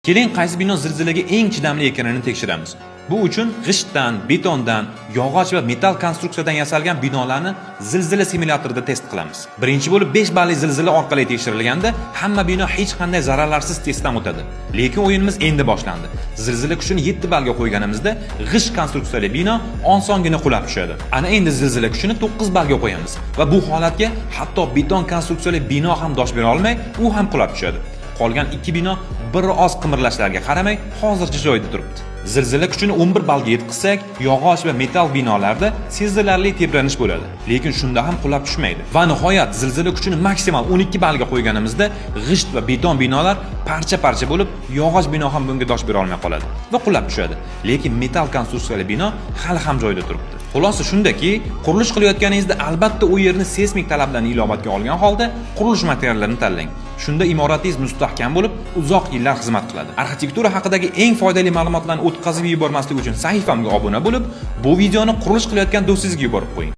Keling qaysi bino zilzilaga eng chidamli ekanini tekshiramiz. Bu uchun g'ishtdan, betondan, yog'och va metall konstruksiyadan yasalgan binolarni zilzila simulyatorida test qilamiz. Birinchi bo'lib 5 balli zilzila orqali tekshirilganda hamma bino hech qanday zararlarsiz testdan o'tadi. Lekin o'yinimiz endi boshlandi. Zilzila kuchini 7 ballga qo'yganimizda g'isht konstruksiyali bino osongina qulab tushadi. Ana endi zilzila kuchini 9 ballga qo'yamiz va bu holatga hatto beton konstruksiyali bino ham dosh bera olmay, u ham qulab tushadi. Qolgan 2 bino bir oz qimirlashlarga qaramay hozircha joyida turibdi. Zilzila kuchini 11 ballga yetkazsak, yog'och va metall binolarda sezilarli tebranish bo'ladi, lekin shunda ham qulab tushmaydi. Va nihoyat zilzila kuchini maksimal 12 ballga qo'yganimizda g'isht va beton binolar parcha-parcha bo'lib, yog'och bino ham bunga dosh bera olmay qoladi va qulab tushadi. Lekin metall konstruksiyali bino hali ham joyida turibdi. Xulosa shundaki, qurilish qilayotganingizda albatta u yerni seysmik talablarni inobatga olgan holda qurilish materiallarini tanlang. Shunda imoratingiz mustahkam bo'lib, uzoq yillar xizmat qiladi. Arxitektura haqidagi eng foydali ma'lumotlarni o'tkazib yubormaslik uchun sahifamga obuna bo'lib, bu videoni qurilish qilayotgan do'stingizga yuborib qo'ying.